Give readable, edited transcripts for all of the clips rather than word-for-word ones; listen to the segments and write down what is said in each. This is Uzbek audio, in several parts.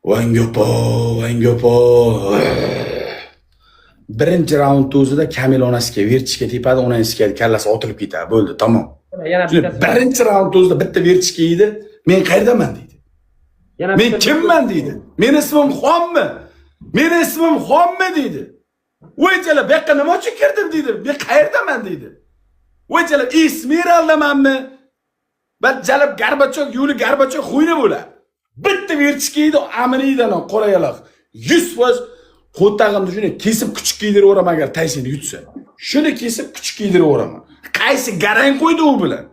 Vangopo. Birinchi raund o'zida Kamil onasiga vertichka tepadi, onasiga kallasi otilib ketadi. Bo'ldi, tamom. Yana bittasi. Birinchi raund o'zida bitta vertichka yeydi. Men qayerdaman deydi. Men kimman deydi. Meni ismim Xonmi? Meni ismim Xonmi deydi. Voychala, bu yoqqa nima uchun kirdim deydi. Men qayerdaman deydi. Voychala, Esmeraldamanmi? Ben jalib Garbachov, yo'li Garbachov xuyni bo'ladi. Bitta vertichka yeydi, aminidan qora yaloq. 100% qo'tag'imni shuni kesib kuchuk kiydiraveraman agar Taysonni yutsa. Shuni kesib kuchuk kiydiraveraman. Qaysi garang qo'ydi u bilan?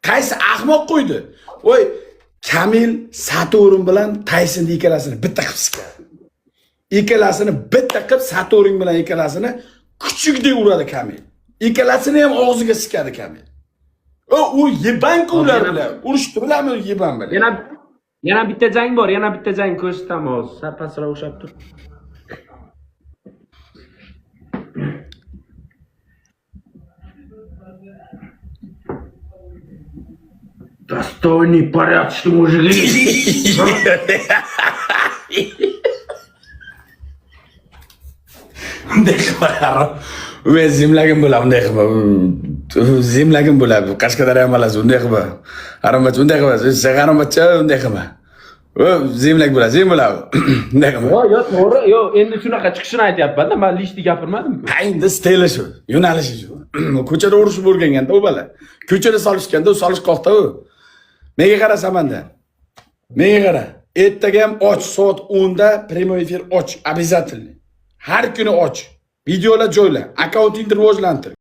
Qaysi ahmoq qo'ydi? Voy, Kamil Saturn bilan Taysonni ikkalasini bitta qilib siqadi. Ikkalasini bitta qilib Saturn bilan ikkalasini kuchukdek uradi Kamil. Ikkalasini ham og'ziga siqadi Kamil. O yebanku ular bilan. Urushdi bilanmi yeban bilan? Yana bitta jang bor, yana bitta jang ko'rsataman hozir. Sapasroq o'xshab tur. Достойный, порядочный мужик. Bunday qilma. Men zimlagim bo'ladi, bunday qilma. Zimlagim bo'ladi. Qashqadaryo malasi bunday qilma. Haromat bunday qilma. Sen haromatcha bunday qilma. O zimlag bo'ladi, zim bo'ladi. Bunday qilma. Yo, to'g'ri. Yo, endi shunaqa chiqishini aytyapman-da. Men lishni gapirmadim-ku. Endi stili shu, yo'nalishi shu. Ko'chada urishib o'rganganda u bola. Ko'chada solishganda u solish qoqda u. Menga qarasamanda. Menga qara. Ertaga ham och, soat 10 da prямой efir och, обязательно. Har kuni och. Videolar joyla, akkauntingni rivojlantir.